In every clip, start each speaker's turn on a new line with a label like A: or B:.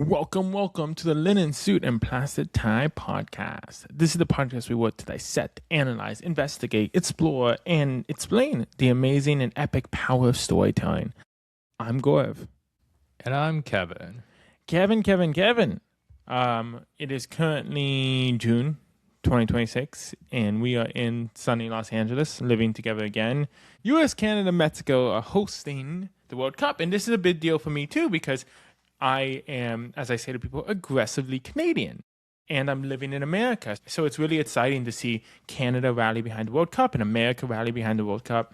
A: Welcome to the Linen Suit and Plastic Tie podcast. This is the podcast we work to dissect, analyze, investigate, explore, and explain the amazing and epic power of storytelling. I'm Gaurav.
B: And I'm Kevin.
A: Kevin. It is currently June 2026, and we are in sunny Los Angeles, living together again. U.S., Canada, Mexico are hosting the World Cup, and this is a big deal for me too because I am, as I say to people, aggressively Canadian, and I'm living in America. So it's really exciting to see Canada rally behind the World Cup and America rally behind the World Cup.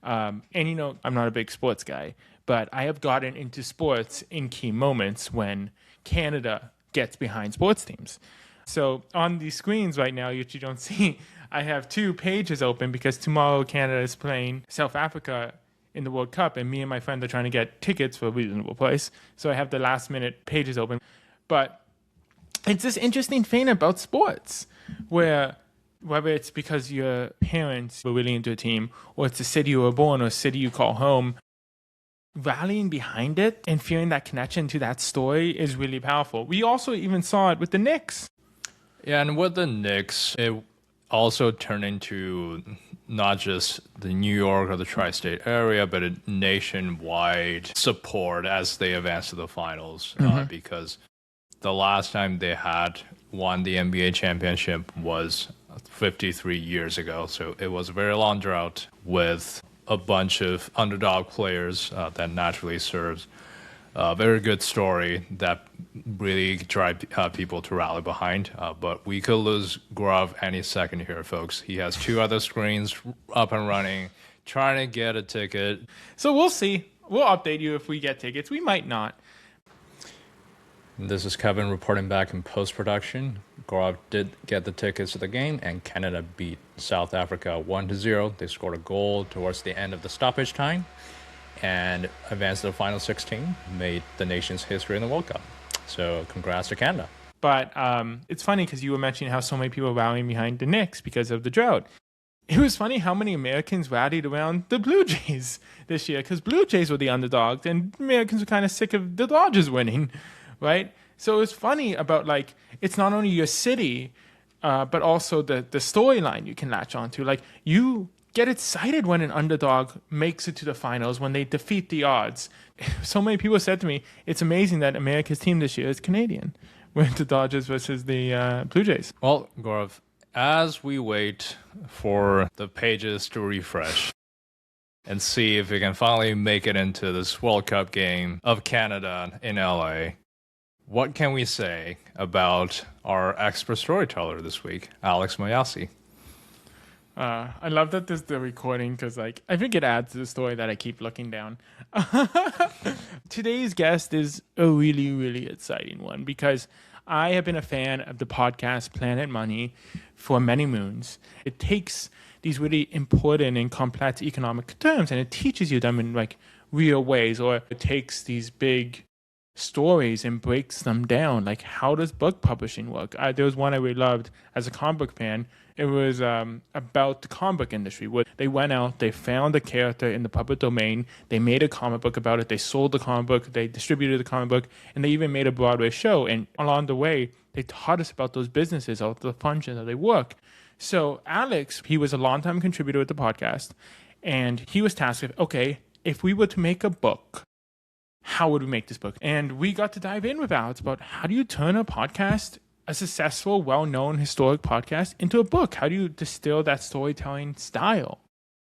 A: And I'm not a big sports guy, but I have gotten into sports in key moments when Canada gets behind sports teams. So on these screens right now, which you don't see, I have two pages open because tomorrow Canada is playing South Africa in the World Cup, and me and my friend are trying to get tickets for a reasonable price. So I have the last minute pages open. But it's this interesting thing about sports where whether it's because your parents were really into a team, or it's the city you were born or a city you call home, rallying behind it and feeling that connection to that story is really powerful. We also even saw it with the Knicks.
B: Yeah, and with the Knicks, it also turned into not just the New York or the tri-state area, but a nationwide support as they advanced to the finals. Because the last time they had won the NBA championship was 53 years ago. So it was a very long drought with a bunch of underdog players that naturally serves a very good story that really drive people to rally behind. But we could lose Gaurav any second here, folks. He has two other screens up and running, trying to get a ticket.
A: So we'll see. We'll update you if we get tickets. We might not.
B: This is Kevin reporting back in post-production. Gaurav did get the tickets to the game, and Canada beat South Africa 1-0. They scored a goal towards the end of the stoppage time and advanced to the final 16, made the nation's history in the World Cup. So congrats to Canada.
A: But it's funny because you were mentioning how so many people are rallying behind the Knicks because of the drought. It was funny how many Americans rallied around the Blue Jays this year because Blue Jays were the underdogs and Americans were kind of sick of the Dodgers winning, right? So it was funny about, like, it's not only your city, but also the storyline you can latch onto. Like, you get excited when an underdog makes it to the finals, when they defeat the odds. So many people said to me, it's amazing that America's team this year is Canadian, with the Dodgers versus the Blue Jays.
B: Well, Gaurav, as we wait for the pages to refresh and see if we can finally make it into this World Cup game of Canada in LA, what can we say about our expert storyteller this week, Alex Mayyasi?
A: I love that this is the recording because, like, I think it adds to the story that I keep looking down. Today's guest is a really, really exciting one because I have been a fan of the podcast Planet Money for many moons. It takes these really important and complex economic terms and it teaches you them in, like, real ways, or it takes these big stories and breaks them down. Like, how does book publishing work? There was one I really loved as a comic book fan. It was about the comic book industry. Where they went out, they found a character in the public domain, they made a comic book about it, they sold the comic book, they distributed the comic book, and they even made a Broadway show. And along the way, they taught us about those businesses, all the functions, how they work. So Alex, he was a longtime contributor with the podcast, and he was tasked with, okay, if we were to make a book, how would we make this book? And we got to dive in with Alex about how do you turn a podcast, a successful, well-known historic podcast, into a book? How do you distill that storytelling style?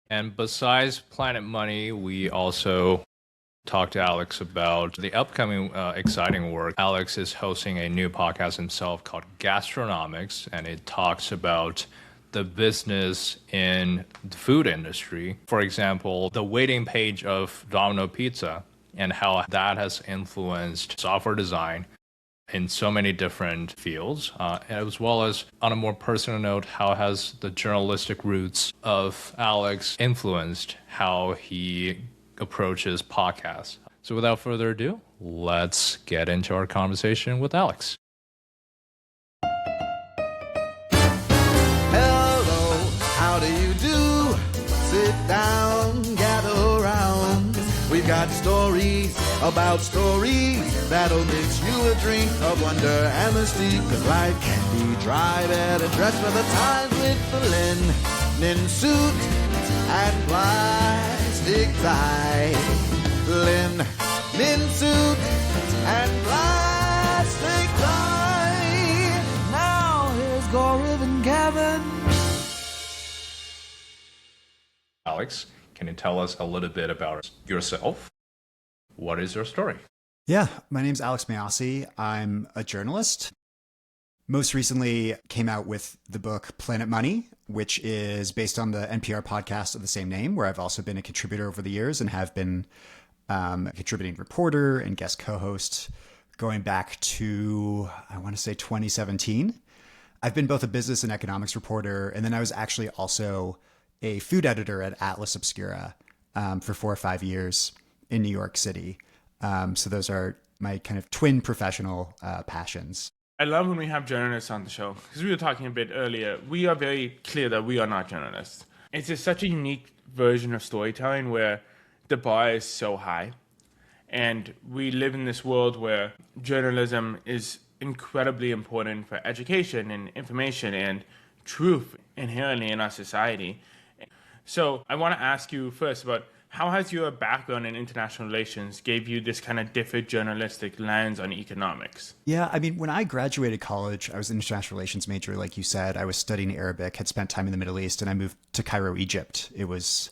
B: And besides Planet Money, we also talked to Alex about the upcoming exciting work. Alex is hosting a new podcast himself called Gastronomics, and it talks about the business in the food industry. For example, the waiting page of Domino Pizza and how that has influenced software design in so many different fields, as well as on a more personal note, how has the journalistic roots of Alex influenced how he approaches podcasts. So without further ado, let's get into our conversation with Alex.
C: Hello, how do you do? Sit down, gather around. We got stories about stories that'll mix you a drink of wonder and mystique. Cause life can be dry, better dressed for the times with the linen suit and plastic tie. Linen suit and plastic tie. Now here's Gaurav and Kevin.
B: Alex, can you tell us a little bit about yourself? What is your story?
D: Yeah, my name's Alex Mayyasi. I'm a journalist. Most recently came out with the book Planet Money, which is based on the NPR podcast of the same name, where I've also been a contributor over the years and have been a contributing reporter and guest co-host going back to, I want to say 2017. I've been both a business and economics reporter, and then I was actually also a food editor at Atlas Obscura for 4 or 5 years in New York City. So those are my kind of twin professional passions.
A: I love when we have journalists on the show, because we were talking a bit earlier. We are very clear that we are not journalists. It's just such a unique version of storytelling where the bar is so high. And we live in this world where journalism is incredibly important for education and information and truth inherently in our society. So I want to ask you first about how has your background in international relations gave you this kind of different journalistic lens on economics?
D: Yeah, I mean, when I graduated college, I was an international relations major, like you said. I was studying Arabic, had spent time in the Middle East, and I moved to Cairo, Egypt. It was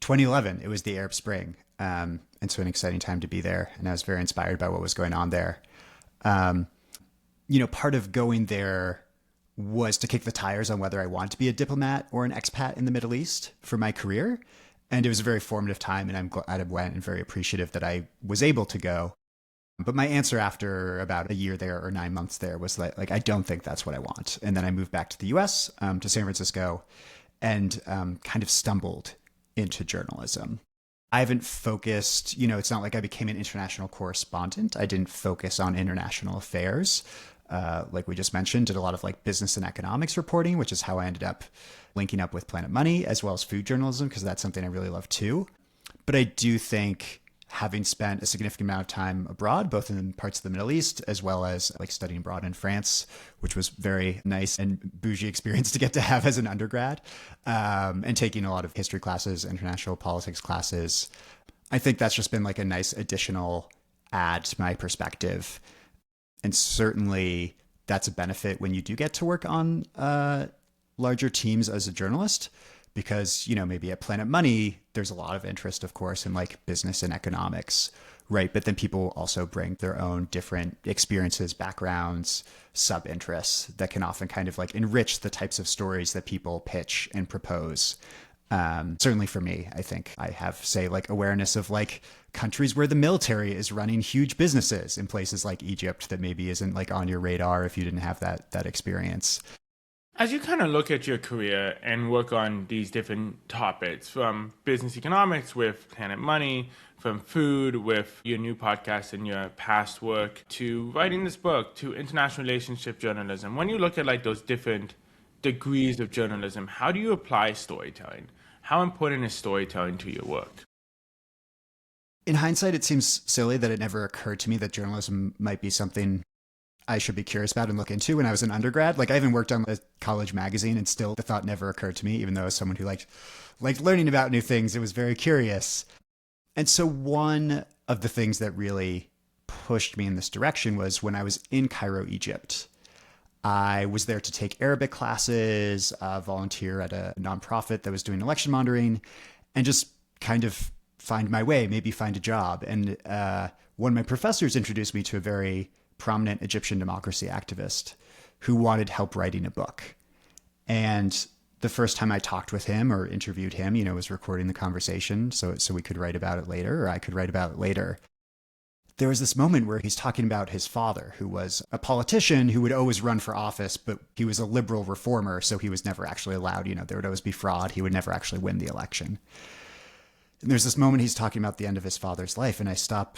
D: 2011. It was the Arab Spring. And so an exciting time to be there. And I was very inspired by what was going on there. Part of going there was to kick the tires on whether I wanted to be a diplomat or an expat in the Middle East for my career. And it was a very formative time, and I'm glad I went and very appreciative that I was able to go. But my answer after about a year there or 9 months there was like I don't think that's what I want. And then I moved back to the US, to San Francisco, and kind of stumbled into journalism. I haven't focused, it's not like I became an international correspondent. I didn't focus on international affairs. Like we just mentioned, did a lot of like business and economics reporting, which is how I ended up linking up with Planet Money, as well as food journalism, because that's something I really love too. But I do think having spent a significant amount of time abroad, both in parts of the Middle East, as well as like studying abroad in France, which was very nice and bougie experience to get to have as an undergrad, and taking a lot of history classes, international politics classes. I think that's just been like a nice additional add to my perspective. And certainly that's a benefit when you do get to work on larger teams as a journalist, because, maybe at Planet Money, there's a lot of interest, of course, in like business and economics, right? But then people also bring their own different experiences, backgrounds, sub-interests that can often kind of like enrich the types of stories that people pitch and propose. Certainly for me, I think I have, say, like awareness of like countries where the military is running huge businesses in places like Egypt that maybe isn't like on your radar if you didn't have that experience.
A: As you kind of look at your career and work on these different topics, from business economics with Planet Money, from food with your new podcast and your past work, to writing this book, to international relationship journalism, when you look at like those different degrees of journalism, how do you apply storytelling? How important is storytelling to your work?
D: In hindsight, it seems silly that it never occurred to me that journalism might be something I should be curious about and look into when I was an undergrad. Like I even worked on a college magazine, and still the thought never occurred to me, even though as someone who liked learning about new things, it was very curious. And so one of the things that really pushed me in this direction was when I was in Cairo, Egypt. I was there to take Arabic classes, volunteer at a nonprofit that was doing election monitoring, and just kind of find my way, maybe find a job. And one of my professors introduced me to a very prominent Egyptian democracy activist who wanted help writing a book. And the first time I talked with him or interviewed him, was recording the conversation so we could write about it later, or I could write about it later. There was this moment where he's talking about his father, who was a politician who would always run for office, but he was a liberal reformer, so he was never actually allowed. There would always be fraud. He would never actually win the election. And there's this moment he's talking about the end of his father's life, and I stop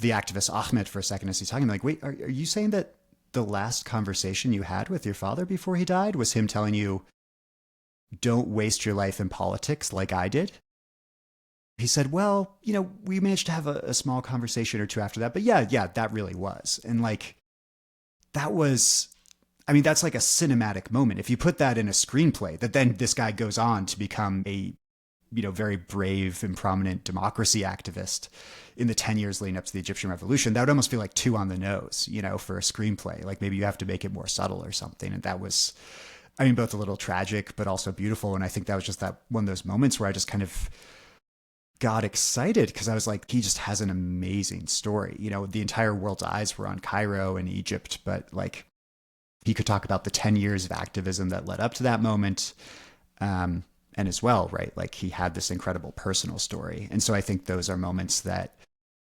D: the activist Ahmed for a second as he's talking. I'm like, wait, are you saying that the last conversation you had with your father before he died was him telling you, don't waste your life in politics like I did? he said, well, we managed to have a small conversation or two after that. But yeah, that really was. And like, that was, I mean, that's like a cinematic moment. If you put that in a screenplay, that then this guy goes on to become a, very brave and prominent democracy activist in the 10 years leading up to the Egyptian Revolution, that would almost feel like too on the nose, for a screenplay. Like maybe you have to make it more subtle or something. And that was, I mean, both a little tragic, but also beautiful. And I think that was just that one of those moments where I just kind of got excited because I was like, he just has an amazing story. The entire world's eyes were on Cairo and Egypt, but like he could talk about the 10 years of activism that led up to that moment. And as well, right? Like he had this incredible personal story. And so I think those are moments that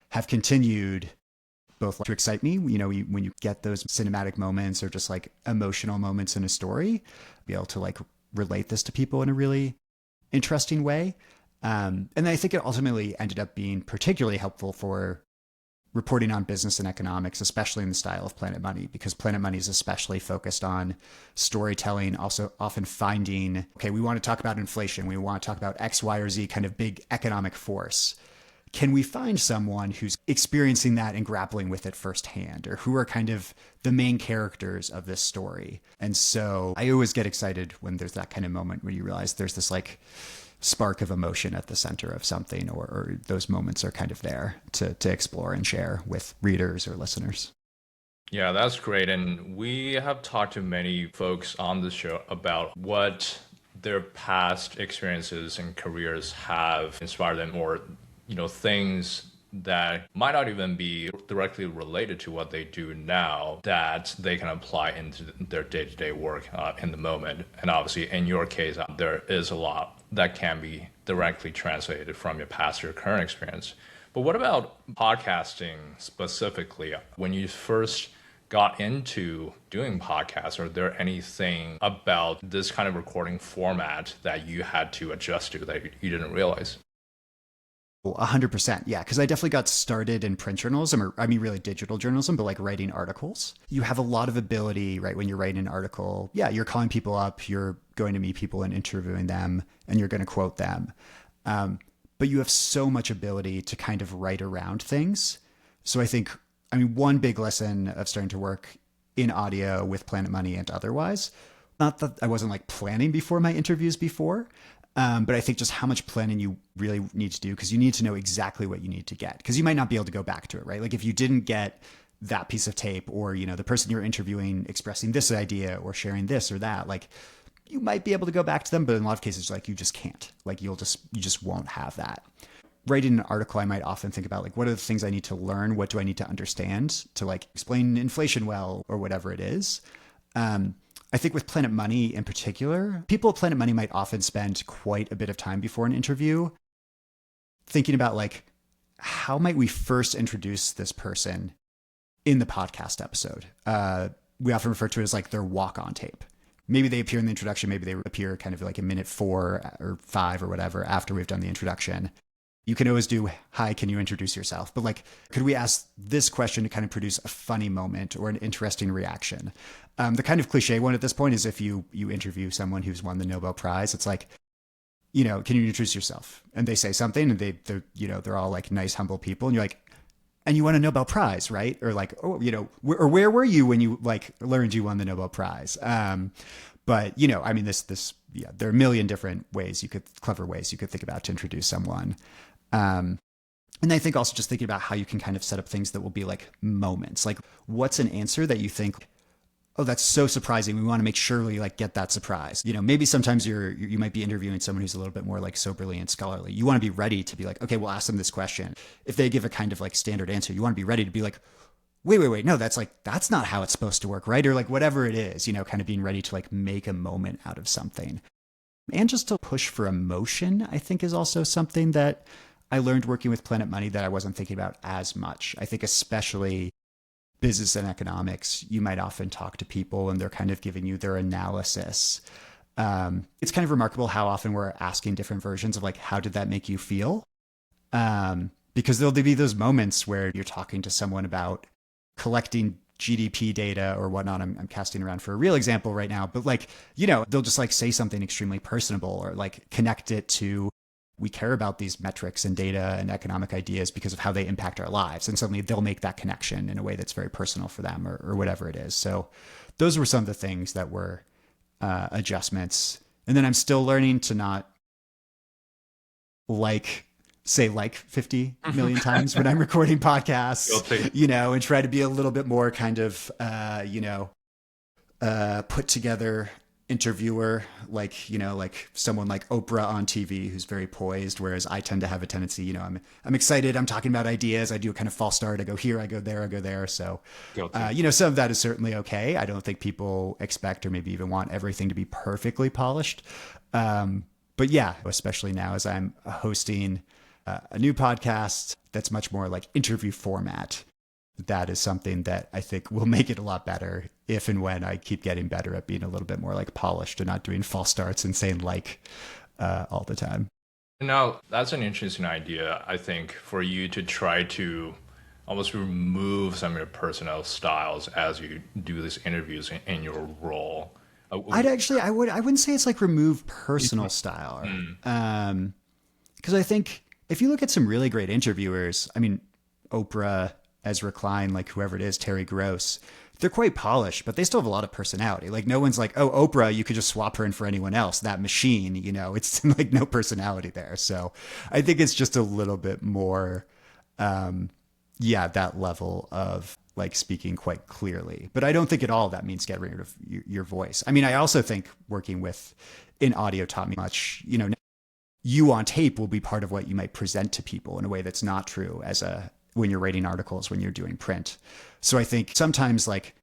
D: have continued both to excite me, when you get those cinematic moments or just like emotional moments in a story, be able to like relate this to people in a really interesting way. And I think it ultimately ended up being particularly helpful for reporting on business and economics, especially in the style of Planet Money, because Planet Money is especially focused on storytelling, also often finding, okay, we want to talk about inflation. We want to talk about X, Y, or Z kind of big economic force. Can we find someone who's experiencing that and grappling with it firsthand, or who are kind of the main characters of this story? And so I always get excited when there's that kind of moment where you realize there's this like spark of emotion at the center of something, or those moments are kind of there to explore and share with readers or listeners.
B: Yeah, that's great. And we have talked to many folks on the show about what their past experiences and careers have inspired them, or, things that might not even be directly related to what they do now that they can apply into their day-to-day work in the moment. And obviously, in your case, there is a lot that can be directly translated from your past to your current experience. But what about podcasting specifically? When you first got into doing podcasts, are there anything about this kind of recording format that you had to adjust to that you didn't realize?
D: 100%. Yeah. Because I definitely got started in print journalism, or I mean, really digital journalism, but like writing articles. You have a lot of ability, right? When you're writing an article, yeah, you're calling people up, you're going to meet people and interviewing them, and you're going to quote them. But you have so much ability to kind of write around things. So one big lesson of starting to work in audio with Planet Money and otherwise, not that I wasn't like planning before my interviews before, but I think just how much planning you really need to do, because you need to know exactly what you need to get, because you might not be able to go back to it, right? Like if you didn't get that piece of tape, or, the person you're interviewing expressing this idea or sharing this or that, like you might be able to go back to them, but in a lot of cases, like you just can't, like you just won't have that. Writing an article, I might often think about like, what are the things I need to learn? What do I need to understand to like explain inflation well, or whatever it is? I think with Planet Money in particular, people at Planet Money might often spend quite a bit of time before an interview thinking about like, how might we first introduce this person in the podcast episode? We often refer to it as like their walk-on tape. Maybe they appear in the introduction, maybe they appear kind of like a minute 4 or 5 or whatever after we've done the introduction. You can always do, hi, can you introduce yourself? But like, could we ask this question to kind of produce a funny moment or an interesting reaction? The kind of cliche one at this point is if you interview someone who's won the Nobel Prize, it's like, can you introduce yourself? And they say something, and they're all like nice, humble people. And you're like, and you won a Nobel Prize, right? Or like, or where were you when you like learned you won the Nobel Prize? But I mean, there are a million different clever ways you could think about to introduce someone. And I think also just thinking about how you can kind of set up things that will be like moments. Like, what's an answer that you think, oh, that's so surprising, we want to make sure we like get that surprise. Maybe sometimes you might be interviewing someone who's a little bit more like soberly and scholarly. You want to be ready to be like, okay, we'll ask them this question. If they give a kind of like standard answer, you want to be ready to be like, wait, no, that's not how it's supposed to work, right? Or like whatever it is, kind of being ready to like make a moment out of something. And just to push for emotion, I think, is also something that I learned working with Planet Money that I wasn't thinking about as much. I think especially business and economics, you might often talk to people and they're kind of giving you their analysis. It's kind of remarkable how often we're asking different versions of like, how did that make you feel? Because there'll be those moments where you're talking to someone about collecting GDP data or whatnot. I'm casting around for a real example right now, but like, they'll just like say something extremely personable or like connect it to we care about these metrics and data and economic ideas because of how they impact our lives. And suddenly they'll make that connection in a way that's very personal for them or whatever it is. So those were some of the things that were adjustments. And then I'm still learning to not say 50 million times when I'm recording podcasts, and try to be a little bit more kind of, put together interviewer, like someone like Oprah on TV who's very poised, whereas I tend to have a tendency, I'm excited, I'm talking about ideas, I do a kind of false start, I go here, I go there. So, some of that is certainly okay. I don't think people expect or maybe even want everything to be perfectly polished. But yeah, especially now as I'm hosting a new podcast that's much more like interview format, that is something that I think will make it a lot better if and when I keep getting better at being a little bit more like polished and not doing false starts and saying all the time.
B: Now, that's an interesting idea, I think, for you to try to almost remove some of your personal styles as you do these interviews in your role.
D: I wouldn't say it's like remove personal style. Because I think if you look at some really great interviewers, I mean, Oprah, Ezra Klein, like whoever it is, Terry Gross, they're quite polished, but they still have a lot of personality. Like no one's like, oh, Oprah, you could just swap her in for anyone else. That machine, it's like no personality there. So I think it's just a little bit more, that level of like speaking quite clearly. But I don't think at all that means get rid of your voice. I mean, I also think working in audio taught me much, you on tape will be part of what you might present to people in a way that's not true when you're writing articles, when you're doing print. So I think sometimes like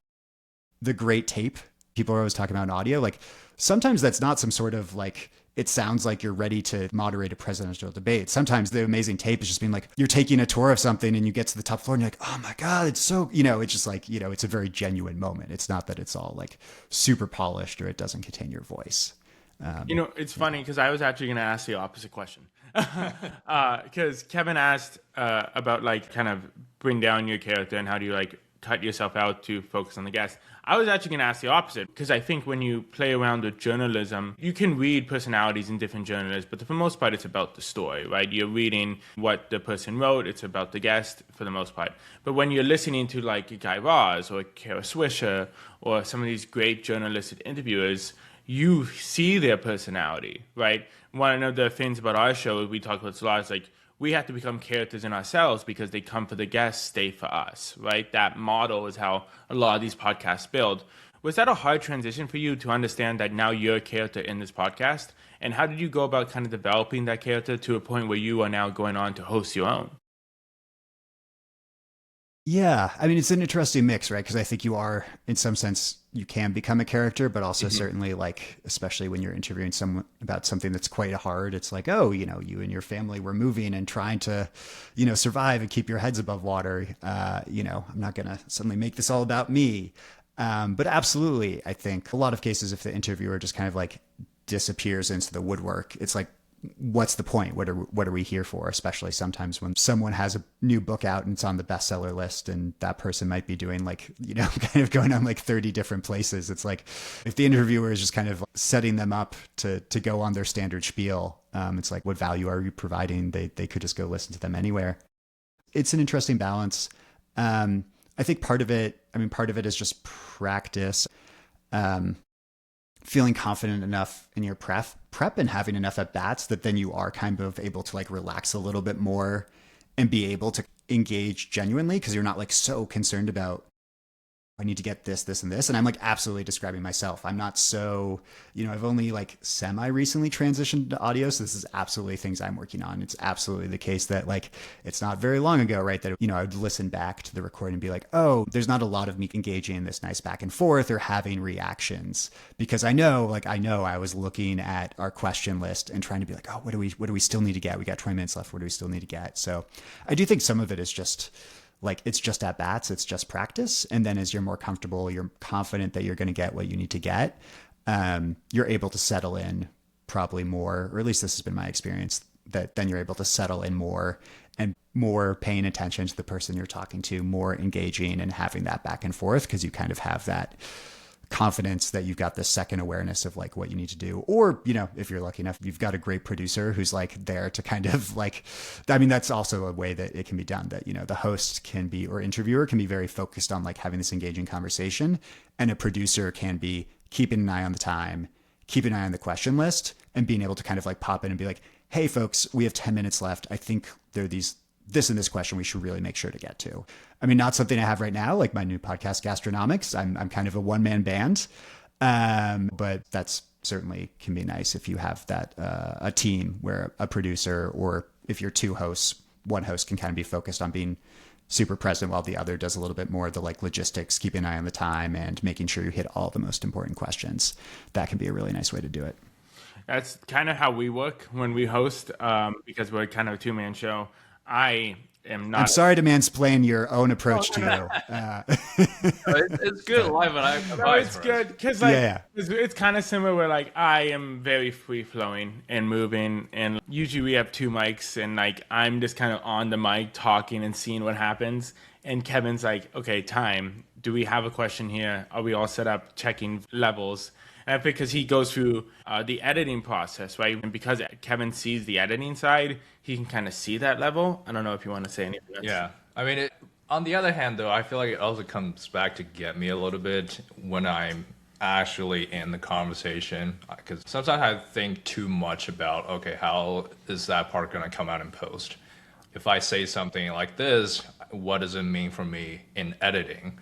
D: the great tape people are always talking about in audio, like sometimes that's not some sort of like, it sounds like you're ready to moderate a presidential debate. Sometimes the amazing tape is just being like, you're taking a tour of something and you get to the top floor and you're like, oh my God, it's so, it's just like, it's a very genuine moment. It's not that it's all like super polished or it doesn't contain your voice.
A: It's funny because I was actually going to ask the opposite question. Because Kevin asked about like kind of bring down your character and how do you like cut yourself out to focus on the guest. I was actually going to ask the opposite because I think when you play around with journalism, you can read personalities in different journalists, but for the most part, it's about the story, right? You're reading what the person wrote. It's about the guest for the most part. But when you're listening to like Guy Raz or Kara Swisher or some of these great journalistic interviewers, you see their personality, right? One of the things about our show, we talk about this a lot, is like we have to become characters in ourselves because they come for the guests, stay for us, right? That model is how a lot of these podcasts build. Was that a hard transition for you to understand that now you're a character in this podcast? And how did you go about kind of developing that character to a point where you are now going on to host your own?
D: Yeah, I mean, it's an interesting mix, right? Because I think you are, in some sense, you can become a character, but also certainly like, especially when you're interviewing someone about something that's quite hard, it's like, oh, you and your family were moving and trying to, survive and keep your heads above water. I'm not going to suddenly make this all about me. But absolutely, I think a lot of cases, if the interviewer just kind of like disappears into the woodwork, it's like, what's the point? What are we here for? Especially sometimes when someone has a new book out and it's on the bestseller list and that person might be doing like, kind of going on like 30 different places. It's like, if the interviewer is just kind of setting them up to go on their standard spiel, it's like, what value are you providing? They could just go listen to them anywhere. It's an interesting balance. I think part of it is just practice. Feeling confident enough in your prep and having enough at bats that then you are kind of able to like relax a little bit more and be able to engage genuinely because you're not like so concerned about, I need to get this, this, and this. And I'm like absolutely describing myself. I'm not so, I've only like semi-recently transitioned to audio. So this is absolutely things I'm working on. It's absolutely the case that like, it's not very long ago, right? That, I would listen back to the recording and be like, oh, there's not a lot of me engaging in this nice back and forth or having reactions because I know I was looking at our question list and trying to be like, oh, what do we still need to get? We got 20 minutes left. What do we still need to get? So I do think some of it is just like, it's just at bats, it's just practice. And then as you're more comfortable, you're confident that you're going to get what you need to get. You're able to settle in probably more, or at least this has been my experience, that then you're able to settle in more and more paying attention to the person you're talking to, more engaging and having that back and forth because you kind of have that confidence that you've got this second awareness of like what you need to do. Or, if you're lucky enough, you've got a great producer who's like there to kind of like, I mean, that's also a way that it can be done, that, the host can be, or interviewer can be very focused on like having this engaging conversation. And a producer can be keeping an eye on the time, keeping an eye on the question list, and being able to kind of like pop in and be like, hey folks, we have 10 minutes left. I think there are this and this question we should really make sure to get to. I mean, not something I have right now, like my new podcast, Gastronomics. I'm kind of a one-man band, but that's certainly can be nice if you have that a team where a producer, or if you're two hosts, one host can kind of be focused on being super present while the other does a little bit more of the like logistics, keeping an eye on the time and making sure you hit all the most important questions. That can be a really nice way to do it.
A: That's kind of how we work when we host, because we're kind of a two-man show. I am not.
D: I'm sorry to mansplain your own approach to you.
B: It's good live, and I
A: No, it's good because it's kind of similar where like I am very free flowing and moving, and usually we have two mics, and like I'm just kind of on the mic talking and seeing what happens. And Kevin's like, okay, time. Do we have a question here? Are we all set up? Checking levels. And because he goes through the editing process, right? And because Kevin sees the editing side, he can kind of see that level. I don't know if you want to say anything else.
B: Yeah. I mean, on the other hand, though, I feel like it also comes back to get me a little bit when I'm actually in the conversation. Because sometimes I think too much about, okay, how is that part going to come out in post? If I say something like this, what does it mean for me in editing?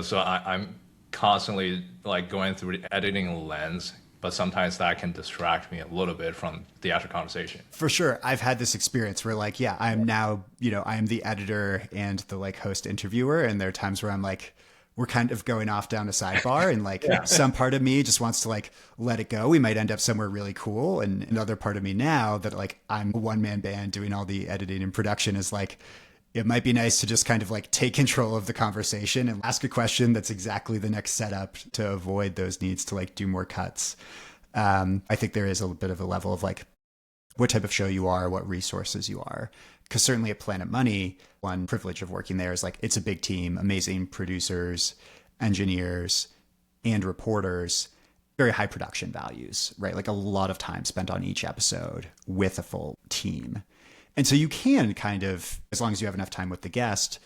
B: So I'm constantly like going through the editing lens, but sometimes that can distract me a little bit from the actual conversation.
D: For sure. I've had this experience where like, yeah, I'm now, I am the editor and the like host interviewer. And there are times where I'm like, we're kind of going off down a sidebar and like some part of me just wants to like let it go. We might end up somewhere really cool. And another part of me now that like I'm a one-man band doing all the editing and production is like, it might be nice to just kind of like take control of the conversation and ask a question that's exactly the next setup to avoid those needs to like do more cuts. I think there is a bit of a level of like what type of show you are, what resources you are. Because certainly at Planet Money, one privilege of working there is like it's a big team, amazing producers, engineers, and reporters, very high production values, right? Like a lot of time spent on each episode with a full team. And so you can kind of, as long as you have enough time with the guest,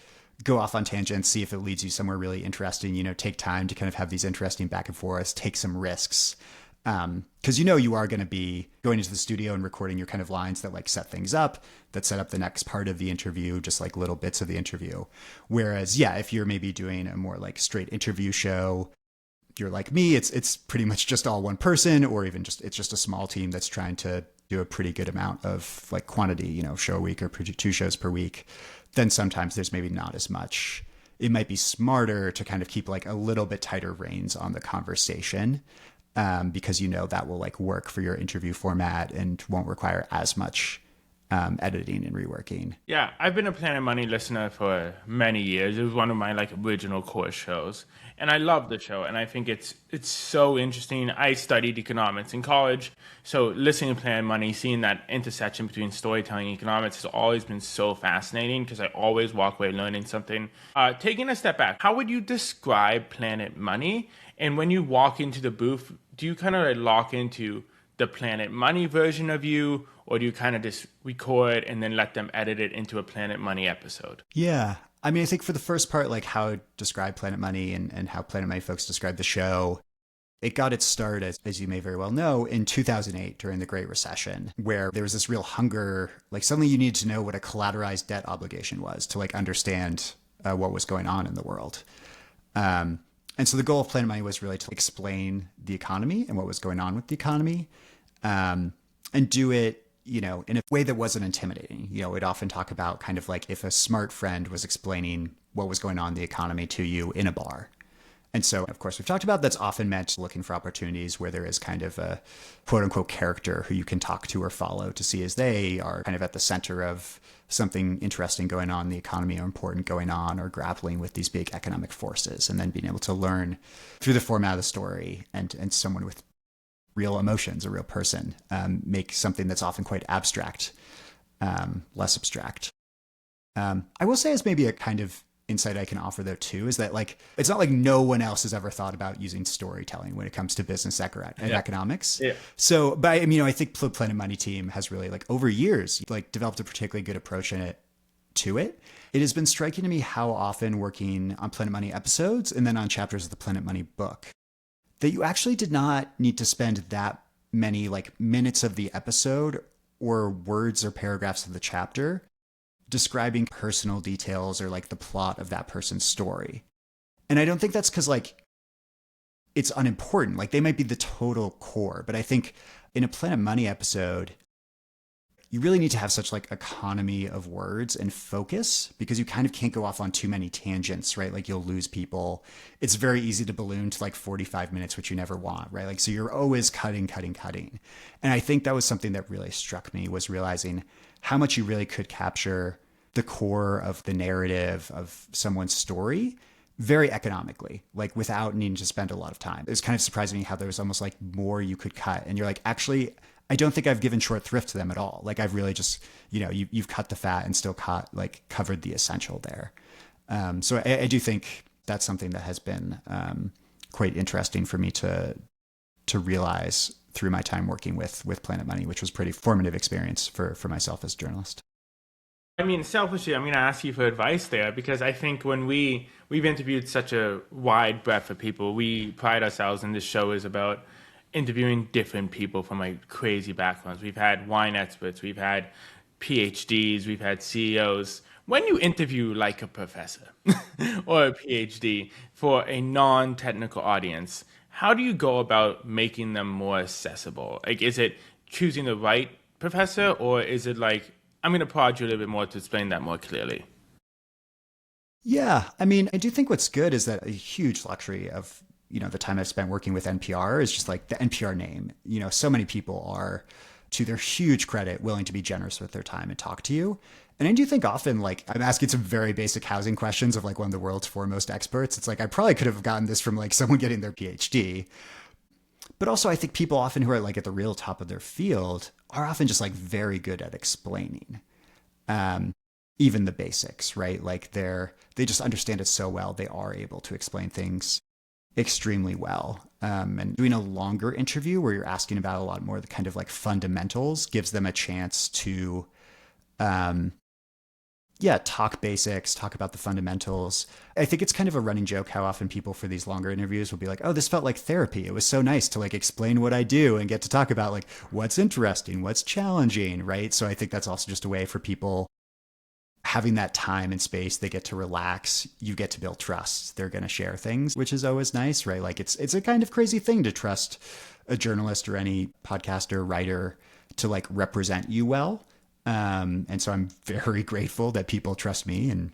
D: go off on tangents, see if it leads you somewhere really interesting, take time to kind of have these interesting back and forths, take some risks. Because you are going to be going into the studio and recording your kind of lines that like set things up, that set up the next part of the interview, just like little bits of the interview. Whereas, yeah, if you're maybe doing a more like straight interview show, you're like me, it's pretty much just all one person, or even it's just a small team that's trying to do a pretty good amount of like quantity, show a week or 2 shows per week, then sometimes there's maybe not as much. It might be smarter to kind of keep like a little bit tighter reins on the conversation, because that will like work for your interview format and won't require as much editing and reworking.
A: Yeah, I've been a Planet Money listener for many years. It was one of my like original core shows, and I love the show. And I think it's so interesting. I studied economics in college, so listening to Planet Money, seeing that intersection between storytelling and economics has always been so fascinating because I always walk away learning something. Taking a step back, how would you describe Planet Money? And when you walk into the booth, do you kind of like lock into the Planet Money version of you, or do you kind of just record and then let them edit it into a Planet Money episode?
D: Yeah. I mean, I think for the first part, like how I describe Planet Money and how Planet Money folks describe the show, it got its start, as you may very well know, in 2008 during the Great Recession, where there was this real hunger, like suddenly you needed to know what a collateralized debt obligation was to like understand what was going on in the world. And so the goal of Planet Money was really to explain the economy and what was going on with the economy, and do it, in a way that wasn't intimidating. We'd often talk about kind of like if a smart friend was explaining what was going on in the economy to you in a bar. And so, of course, we've talked about that's often meant looking for opportunities where there is kind of a quote unquote character who you can talk to or follow to see as they are kind of at the center of something interesting going on in the economy or important going on or grappling with these big economic forces, and then being able to learn through the format of the story and someone with real emotions, a real person, make something that's often quite abstract, less abstract. I will say as maybe a kind of insight I can offer there too is that like it's not like no one else has ever thought about using storytelling when it comes to business and economics.
A: Yeah.
D: So, but I think the Planet Money team has really like over years like developed a particularly good approach to it. It has been striking to me how often working on Planet Money episodes and then on chapters of the Planet Money book that you actually did not need to spend that many like minutes of the episode or words or paragraphs of the chapter describing personal details or like the plot of that person's story. And I don't think that's because like it's unimportant. Like they might be the total core, but I think in a Planet Money episode, you really need to have such like economy of words and focus because you kind of can't go off on too many tangents, right? Like you'll lose people. It's very easy to balloon to like 45 minutes, which you never want, right? Like, so you're always cutting. And I think that was something that really struck me was realizing how much you really could capture the core of the narrative of someone's story very economically, like without needing to spend a lot of time. It was kind of surprising me how there was almost like more you could cut. And you're like, actually, I don't think I've given short thrift to them at all. Like I've really just, you've cut the fat and still covered the essential there. So I do think that's something that has been quite interesting for me to realize through my time working with Planet Money, which was a pretty formative experience for myself as a journalist.
A: I mean, selfishly, I'm going to ask you for advice there because I think when we've interviewed such a wide breadth of people, we pride ourselves, and this show is about interviewing different people from like crazy backgrounds. We've had wine experts, we've had PhDs, we've had CEOs. When you interview like a professor or a PhD for a non-technical audience, how do you go about making them more accessible? Like, is it choosing the right professor, or is it like, I'm going to prod you a little bit more to explain that more clearly?
D: Yeah. I mean, I do think what's good is that a huge luxury of, the time I've spent working with NPR is just like the NPR name. So many people are, to their huge credit, willing to be generous with their time and talk to you. And I do think often, like, I'm asking some very basic housing questions of like one of the world's foremost experts. It's like, I probably could have gotten this from like someone getting their PhD. But also I think people often who are like at the real top of their field are often just like very good at explaining, even the basics, right? Like they just understand it so well. They are able to explain things extremely well. And doing a longer interview where you're asking about a lot more of the kind of like fundamentals gives them a chance to, talk basics, talk about the fundamentals. I think it's kind of a running joke how often people for these longer interviews will be like, oh, this felt like therapy. It was so nice to like explain what I do and get to talk about like what's interesting, what's challenging, right? So I think that's also just a way for people having that time and space. They get to relax. You get to build trust. They're going to share things, which is always nice, right? Like it's a kind of crazy thing to trust a journalist or any podcaster, writer to like represent you well. And so I'm very grateful that people trust me and,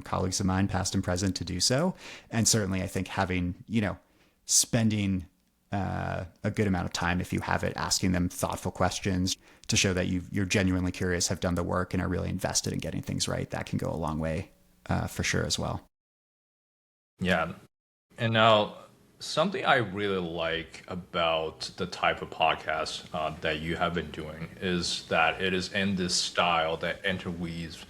D: colleagues of mine, past and present, to do so. And certainly I think having, spending a good amount of time, if you have it, asking them thoughtful questions to show that you're genuinely curious, have done the work, and are really invested in getting things right, that can go a long way for sure as well.
B: Yeah. And now, something I really like about the type of podcast that you have been doing is that it is in this style that interweaves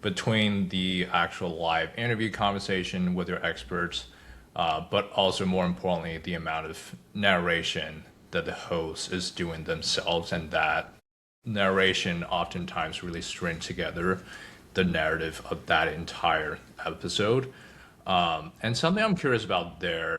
B: between the actual live interview conversation with your experts, but also more importantly, the amount of narration that the host is doing themselves, and that narration oftentimes really string together the narrative of that entire episode. And something I'm curious about there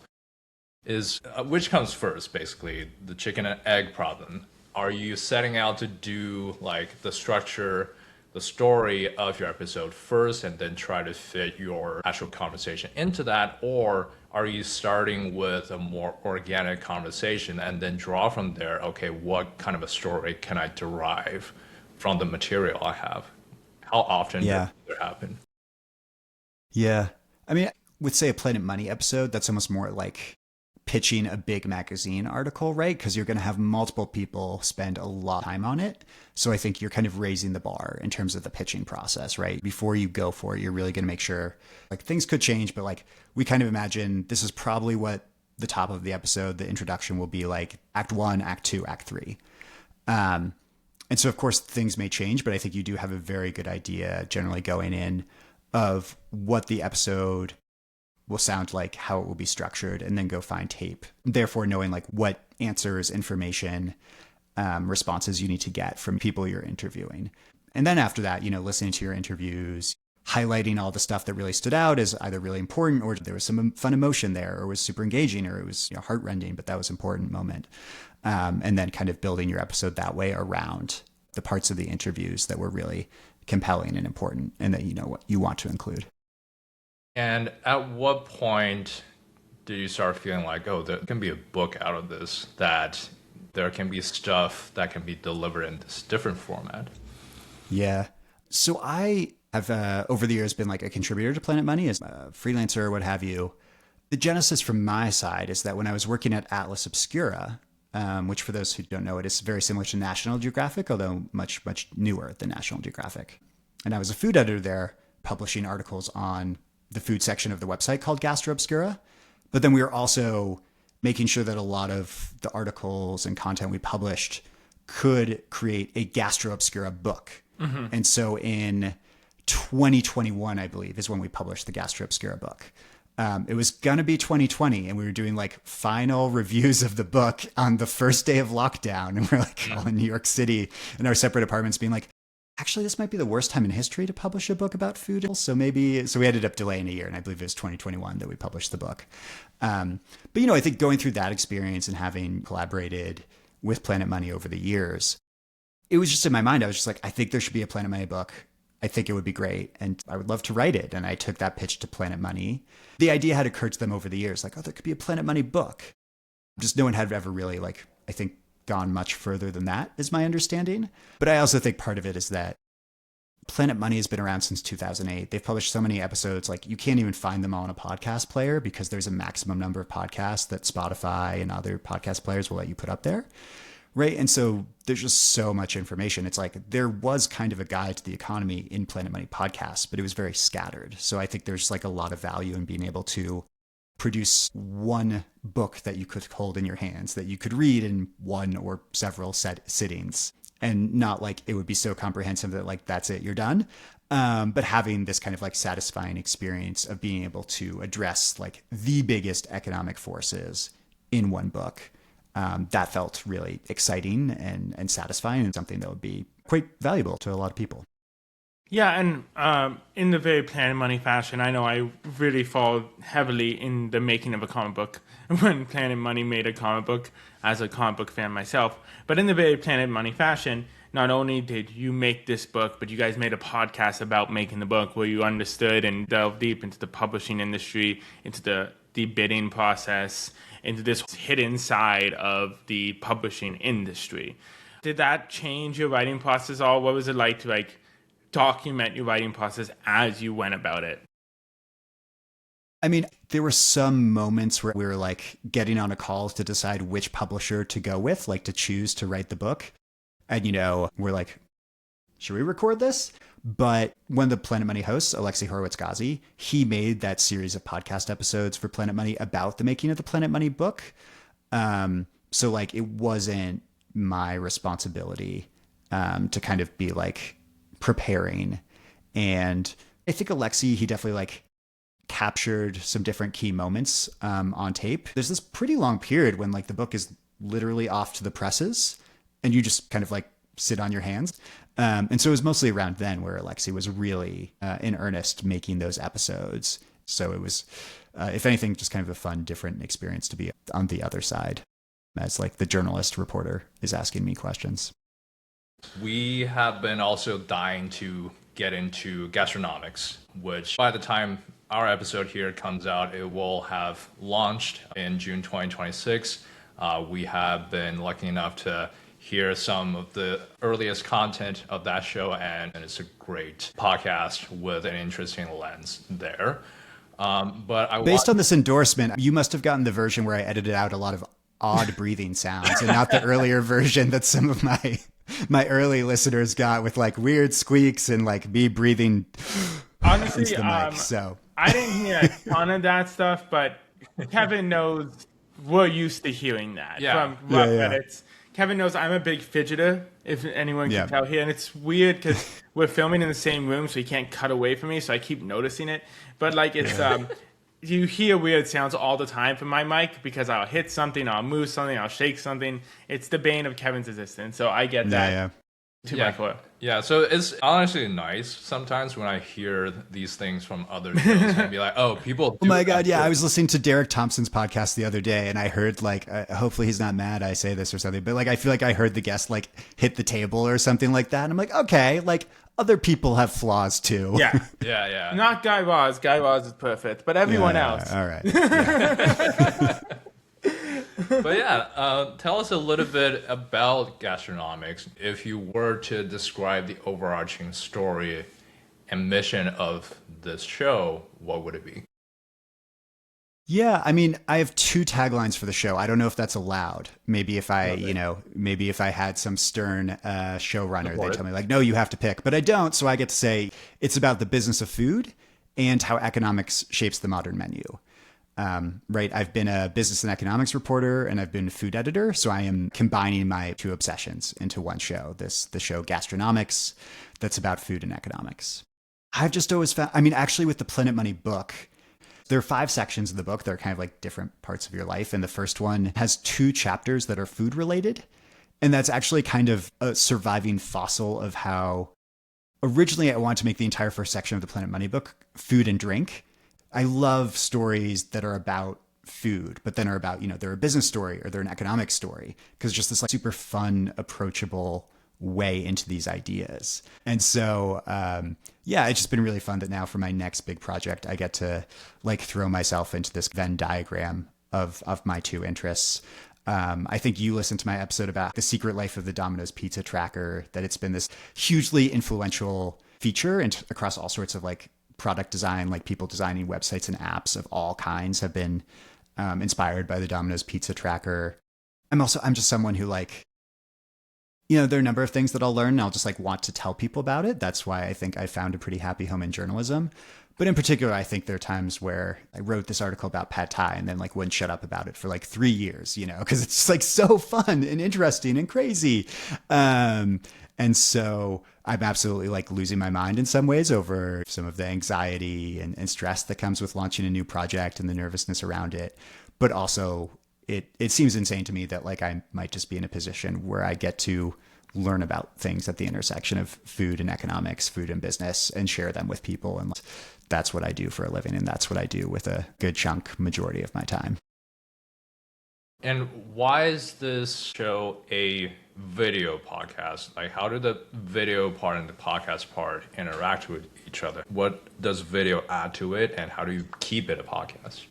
B: is which comes first, basically, the chicken and egg problem. Are you setting out to do like the structure, the story of your episode first, and then try to fit your actual conversation into that? Or are you starting with a more organic conversation and then draw from there, okay, what kind of a story can I derive from the material I have? How often does that happen?
D: Yeah. I mean, with, say, a Planet Money episode, that's almost more like pitching a big magazine article, right? Because you're going to have multiple people spend a lot of time on it. So I think you're kind of raising the bar in terms of the pitching process, right? Before you go for it, you're really going to make sure, like, things could change, but like we kind of imagine this is probably what the top of the episode, the introduction, will be like act 1, act 2, act 3. And so of course things may change, but I think you do have a very good idea generally going in of what the episode will sound like, how it will be structured, and then go find tape. Therefore, knowing like what answers, information, responses you need to get from people you're interviewing. And then after that, listening to your interviews, highlighting all the stuff that really stood out as either really important or there was some fun emotion there or was super engaging or it was heartrending, but that was an important moment. And then kind of building your episode that way around the parts of the interviews that were really compelling and important and that what you want to include.
B: And at what point do you start feeling like, oh, there can be a book out of this, that there can be stuff that can be delivered in this different format?
D: Yeah. So I have over the years been like a contributor to Planet Money as a freelancer or what have you. The genesis from my side is that when I was working at Atlas Obscura, which for those who don't know it is very similar to National Geographic, although much, much newer than National Geographic. And I was a food editor there, publishing articles on the food section of the website called Gastro Obscura. But then we were also making sure that a lot of the articles and content we published could create a Gastro Obscura book. Mm-hmm. And so in 2021, I believe, is when we published the Gastro Obscura book. It was going to be 2020, and we were doing like final reviews of the book on the first day of lockdown. And we're like all in New York City in our separate apartments being like, actually, this might be the worst time in history to publish a book about food. So we ended up delaying a year, and I believe it was 2021 that we published the book. But, I think going through that experience and having collaborated with Planet Money over the years, it was just in my mind. I was just like, I think there should be a Planet Money book. I think it would be great, and I would love to write it. And I took that pitch to Planet Money. The idea had occurred to them over the years, like, oh, there could be a Planet Money book. Just no one had ever really, I think, gone much further than that, is my understanding. But I also think part of it is that Planet Money has been around since 2008. They've published so many episodes, like you can't even find them all on a podcast player because there's a maximum number of podcasts that Spotify and other podcast players will let you put up there. Right. And so there's just so much information. It's like there was kind of a guide to the economy in Planet Money podcasts, but it was very scattered. So I think there's like a lot of value in being able to produce one book that you could hold in your hands, that you could read in one or several sittings, and not like it would be so comprehensive that like, that's it, you're done. But having this kind of like satisfying experience of being able to address like the biggest economic forces in one book. That felt really exciting and satisfying and something that would be quite valuable to a lot of people.
A: Yeah, and in the very Planet Money fashion, I know I really fall heavily in the making of a comic book when Planet Money made a comic book as a comic book fan myself. But in the very Planet Money fashion, not only did you make this book, but you guys made a podcast about making the book where you understood and delved deep into the publishing industry, into the bidding process, into this hidden side of the publishing industry. Did that change your writing process at all? What was it like to document your writing process as you went about it?
D: I mean, there were some moments where we were like getting on a call to decide which publisher to go with, like to choose to write the book. And, we're like, should we record this? But one of the Planet Money hosts, Alexi Horowitz-Ghazi, he made that series of podcast episodes for Planet Money about the making of the Planet Money book. So like it wasn't my responsibility to kind of be like preparing. And I think Alexi, he definitely like captured some different key moments on tape. There's this pretty long period when like the book is literally off to the presses and you just kind of like sit on your hands. And so it was mostly around then where Alexi was really in earnest making those episodes. So it was, if anything, just kind of a fun, different experience to be on the other side as like the journalist reporter is asking me questions.
B: We have been also dying to get into gastronomics, which by the time our episode here comes out, it will have launched in June 2026. We have been lucky enough to hear some of the earliest content of that show, and it's a great podcast with an interesting lens there. But
D: based on this endorsement, you must have gotten the version where I edited out a lot of odd breathing sounds, and not the earlier version that some of my early listeners got with like weird squeaks and like me breathing.
A: Honestly,
D: into the mic, so
A: I didn't hear a ton of that stuff, but Kevin knows we're used to hearing that from rough edits. Kevin knows I'm a big fidgeter, if anyone
D: Yeah.
A: can tell here. And it's weird because we're filming in the same room, so he can't cut away from me, so I keep noticing it. But like it's you hear weird sounds all the time from my mic because I'll hit something, I'll move something, I'll shake something. It's the bane of Kevin's existence. So I get that
D: Yeah.
A: to my core.
B: Yeah, so it's honestly nice sometimes when I hear these things from other shows and be like, oh, people.
D: Oh my God. Yeah. I was listening to Derek Thompson's podcast the other day and I heard like, hopefully he's not mad I say this or something, but like, I feel like I heard the guest like hit the table or something like that. And I'm like, okay, like other people have flaws too.
A: Yeah.
B: Yeah.
A: Not Guy Raz. Guy Raz is perfect, but everyone else.
D: All right. Yeah.
B: But yeah, tell us a little bit about Gastronomics. If you were to describe the overarching story and mission of this show, what would it be?
D: Yeah, I mean, I have 2 taglines for the show. I don't know if that's allowed. Maybe if I, maybe if I had some stern showrunner, they'd tell me like, no, you have to pick. But I don't, so I get to say it's about the business of food and how economics shapes the modern menu. Right, I've been a business and economics reporter and I've been a food editor, so I am combining my 2 obsessions into one show. The show Gastronomics, that's about food and economics. I've just always found, I mean, actually with the Planet Money book, there are 5 sections of the book that are kind of like different parts of your life. And the first one has 2 chapters that are food related. And that's actually kind of a surviving fossil of how originally I wanted to make the entire first section of the Planet Money book food and drink. I love stories that are about food, but then are about, they're a business story or they're an economic story because just this like super fun, approachable way into these ideas. And so, it's just been really fun that now for my next big project, I get to like throw myself into this Venn diagram of my 2 interests. I think you listened to my episode about the secret life of the Domino's pizza tracker, that it's been this hugely influential feature and across all sorts of like product design, like people designing websites and apps of all kinds have been inspired by the Domino's pizza tracker. I'm just someone who like, there are a number of things that I'll learn and I'll just like want to tell people about it. That's why I think I found a pretty happy home in journalism. But in particular, I think there are times where I wrote this article about pad thai and then like wouldn't shut up about it for like 3 years, because it's just like so fun and interesting and crazy. And so I'm absolutely like losing my mind in some ways over some of the anxiety and stress that comes with launching a new project and the nervousness around it. But also it seems insane to me that like I might just be in a position where I get to learn about things at the intersection of food and economics, food and business, and share them with people. And that's what I do for a living. And that's what I do with a good chunk majority of my time.
B: And why is this show a video podcast? Like, how do the video part and the podcast part interact with each other? What does video add to it, and how do you keep it a podcast?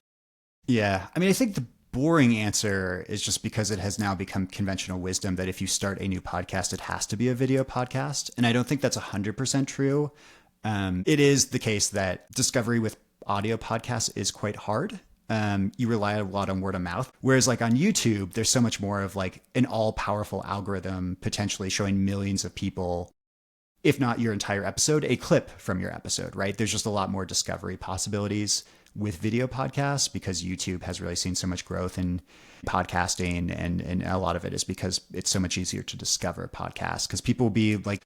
D: Yeah, I mean, I think the boring answer is just because it has now become conventional wisdom that if you start a new podcast, it has to be a video podcast. And I don't think that's 100% true. It is the case that discovery with audio podcasts is quite hard. You rely a lot on word of mouth. Whereas like on YouTube, there's so much more of like an all powerful algorithm potentially showing millions of people, if not your entire episode, a clip from your episode, right? There's just a lot more discovery possibilities with video podcasts because YouTube has really seen so much growth in podcasting. And a lot of it is because it's so much easier to discover podcasts because people will be like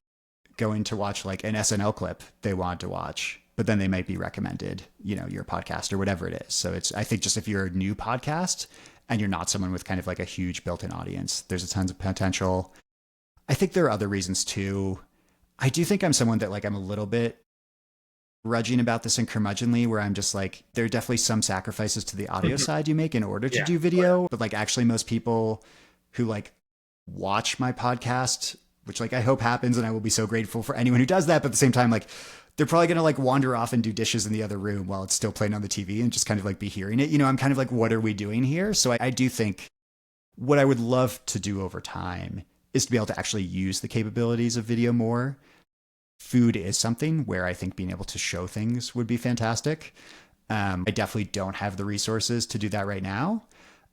D: going to watch like an SNL clip they want to watch, but then they might be recommended, your podcast or whatever it is. So I think just if you're a new podcast and you're not someone with kind of like a huge built-in audience, there's a tons of potential. I think there are other reasons too. I do think I'm someone that like, I'm a little bit grudging about this and curmudgeonly where I'm just like, there are definitely some sacrifices to the audio side you make in order to do video. But like actually most people who like watch my podcast, which like I hope happens and I will be so grateful for anyone who does that. But at the same time, like they're probably going to like wander off and do dishes in the other room while it's still playing on the TV and just kind of like be hearing it. I'm kind of like, what are we doing here? So I do think what I would love to do over time is to be able to actually use the capabilities of video more. Food is something where I think being able to show things would be fantastic. I definitely don't have the resources to do that right now.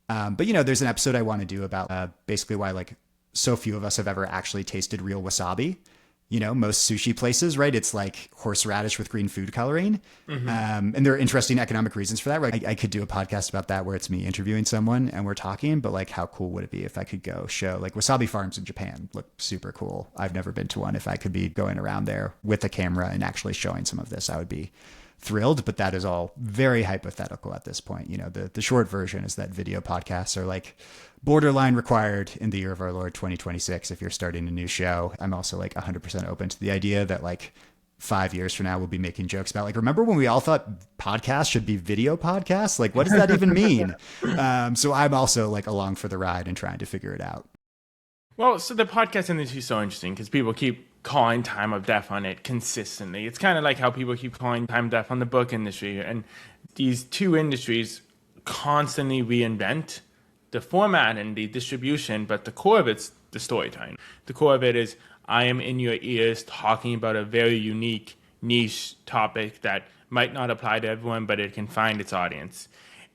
D: But there's an episode I want to do about basically why like so few of us have ever actually tasted real wasabi. most sushi places, right? It's like horseradish with green food coloring. And there are interesting economic reasons for that, right? I could do a podcast about that where it's me interviewing someone and we're talking, but like, how cool would it be if I could go show like wasabi farms in Japan look super cool. I've never been to one. If I could be going around there with a camera and actually showing some of this, I would be thrilled, but that is all very hypothetical at this point. The short version is that video podcasts are like borderline required in the year of our Lord 2026 if you're starting a new show. I'm also like 100% open to the idea that like 5 years from now we'll be making jokes about like, remember when we all thought podcasts should be video podcasts? Like, what does that even mean? So I'm also like along for the ride and trying to figure it out.
A: Well, so the podcast industry is so interesting because people keep calling time of death on it consistently. It's kind of like how people keep calling time of death on the book industry. And these two industries constantly reinvent the format and the distribution, but the core of it's the storytelling. The core of it is I am in your ears talking about a very unique niche topic that might not apply to everyone, but it can find its audience.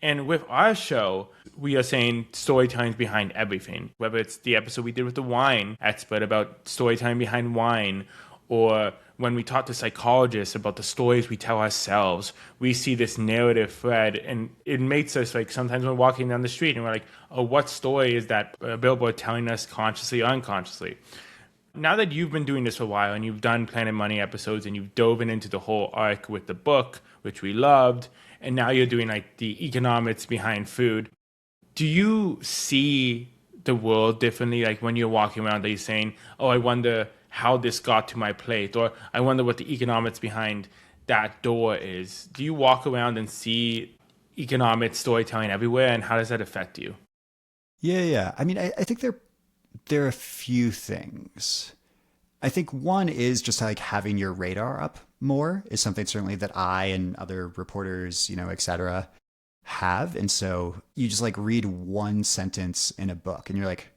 A: And with our show, we are saying storytelling behind everything, whether it's the episode we did with the wine expert about storytelling behind wine, or when we talk to psychologists about the stories we tell ourselves, we see this narrative thread, and it makes us like sometimes we're walking down the street and we're like, oh, what story is that billboard telling us consciously or unconsciously? Now that you've been doing this for a while and you've done Planet Money episodes and you've dove into the whole arc with the book, which we loved, and now you're doing like the economics behind food, do you see the world differently? Like when you're walking around, are you saying, oh, I wonder how this got to my plate, or I wonder what the economics behind that door is? Do you walk around and see economic storytelling everywhere, and how does that affect you?
D: Yeah. I mean, I think there are a few things. I think one is just like having your radar up more is something certainly that I and other reporters, et cetera, have. And so you just like read one sentence in a book and you're like,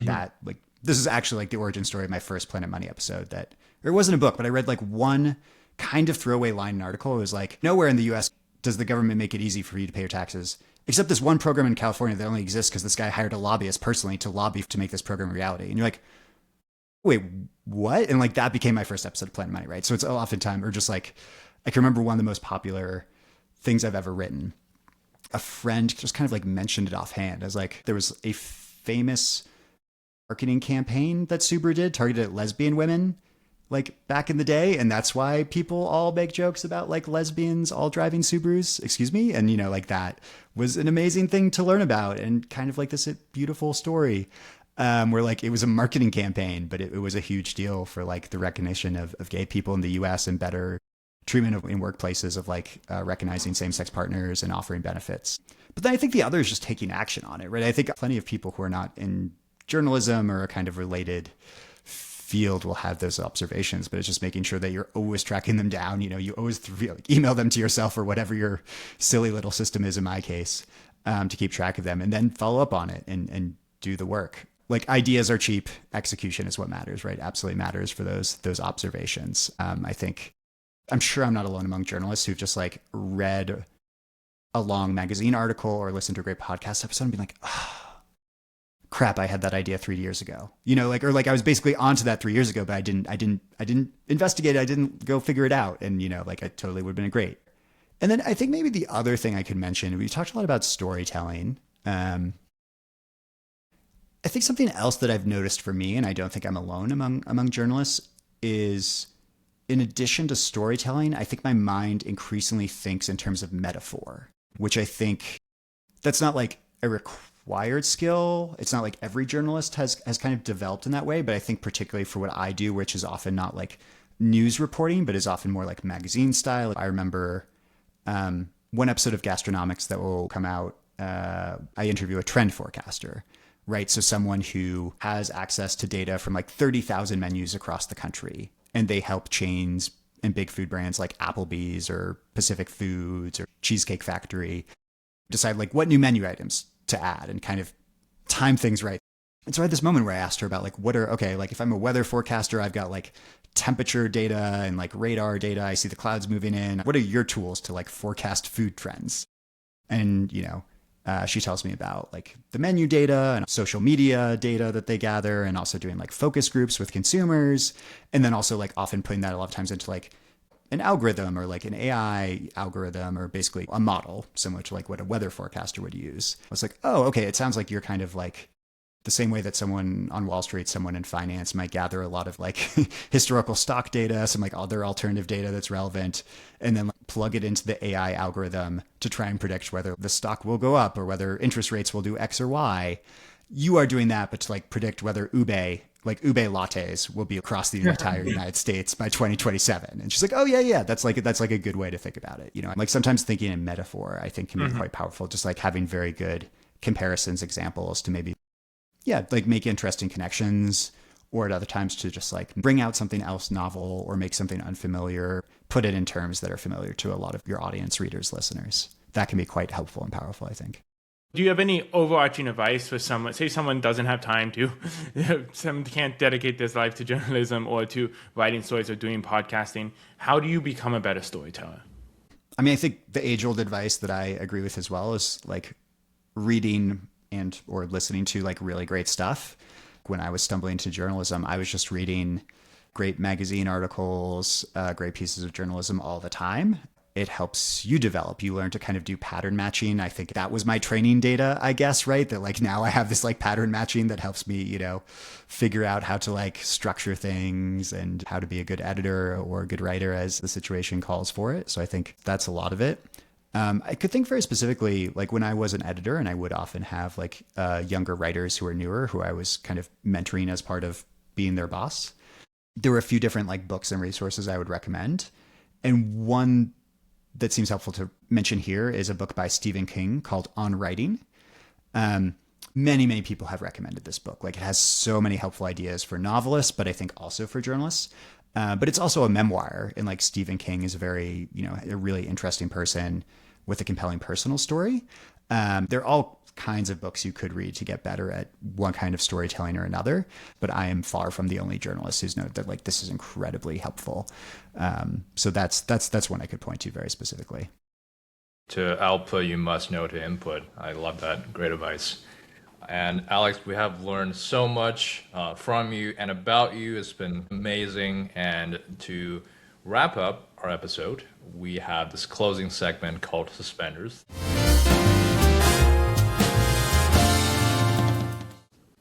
D: that, like, this is actually like the origin story of my first Planet Money episode or it wasn't a book, but I read like one kind of throwaway line in an article. It was like, nowhere in the US does the government make it easy for you to pay your taxes, except this one program in California that only exists because this guy hired a lobbyist personally to lobby to make this program a reality. And you're like, wait, what? And like that became my first episode of Planet Money, right? So it's oftentimes, or just like, I can remember one of the most popular things I've ever written. A friend just kind of like mentioned it offhand. I was like, there was a famous marketing campaign that Subaru did targeted at lesbian women like back in the day. And that's why people all make jokes about like lesbians all driving Subarus, excuse me. And, like that was an amazing thing to learn about and kind of like this beautiful story. Where like it was a marketing campaign, but it was a huge deal for like the recognition of gay people in the US and better treatment in workplaces of like recognizing same-sex partners and offering benefits. But then I think the other is just taking action on it, right? I think plenty of people who are not in journalism or a kind of related field will have those observations, but it's just making sure that you're always tracking them down. You always email them to yourself or whatever your silly little system is in my case, to keep track of them and then follow up on it and do the work. Like ideas are cheap, execution is what matters, right? Absolutely matters for those observations. I'm sure I'm not alone among journalists who've just like read a long magazine article or listened to a great podcast episode and be like, oh, crap, I had that idea 3 years ago. Or I was basically onto that 3 years ago, but I didn't investigate it. I didn't go figure it out. And like I totally would have been great. And then I think maybe the other thing I could mention, we talked a lot about storytelling. I think something else that I've noticed for me, and I don't think I'm alone among journalists, is in addition to storytelling, I think my mind increasingly thinks in terms of metaphor, which I think that's not like a required skill. It's not like every journalist has kind of developed in that way, but I think particularly for what I do, which is often not like news reporting, but is often more like magazine style. I remember one episode of Gastronomics that will come out, I interview a trend forecaster, right? So someone who has access to data from like 30,000 menus across the country, and they help chains and big food brands like Applebee's or Pacific Foods or Cheesecake Factory decide like what new menu items to add and kind of time things right. And so I had this moment where I asked her about like, like if I'm a weather forecaster, I've got like temperature data and like radar data. I see the clouds moving in. What are your tools to like forecast food trends? And, She tells me about like the menu data and social media data that they gather, and also doing like focus groups with consumers. And then also like often putting that a lot of times into like an algorithm or like an AI algorithm, or basically a model similar to like what a weather forecaster would use. I was like, oh, okay, it sounds like you're kind of like the same way that someone on Wall Street, someone in finance might gather a lot of like historical stock data, some like other alternative data that's relevant, and then like plug it into the AI algorithm to try and predict whether the stock will go up or whether interest rates will do X or Y. You are doing that, but to like predict whether ube lattes will be across the entire United States by 2027. And she's like, oh yeah, that's like a good way to think about it. You know, like sometimes thinking in metaphor, I think can be quite powerful. Just like having very good comparisons, examples to maybe, like make interesting connections, or at other times to just like bring out something else novel or make something unfamiliar, put it in terms that are familiar to a lot of your audience, readers, listeners. That can be quite helpful and powerful, I think.
A: Do you have any overarching advice for someone, say someone doesn't have time to, someone can't dedicate their life to journalism or to writing stories or doing podcasting? How do you become a better storyteller?
D: I mean, I think the age-old advice that I agree with as well is like reading and or listening to like really great stuff. When I was stumbling into journalism, I was just reading great magazine articles, great pieces of journalism all the time. It helps you develop. You learn to kind of do pattern matching. I think that was my training data, I guess, right? That like now I have this like pattern matching that helps me, you know, figure out how to like structure things and how to be a good editor or a good writer as the situation calls for it. So I think that's a lot of it. I could think very specifically, like when I was an editor and I would often have like younger writers who are newer, who I was kind of mentoring as part of being their boss. There were a few different like books and resources I would recommend. And one that seems helpful to mention here is a book by Stephen King called On Writing. Many people have recommended this book. Like it has so many helpful ideas for novelists, but I think also for journalists. But it's also a memoir. And like Stephen King is a very, you know, a really interesting person with a compelling personal story. There are all kinds of books you could read to get better at one kind of storytelling or another. But I am far from the only journalist who's noted that like this is incredibly helpful. So that's one I could point to very specifically.
B: To output, you must know to input. I love that. Great advice. And Alex, we have learned so much from you and about you. It's been amazing. And to wrap up our episode, we have this closing segment called Suspenders.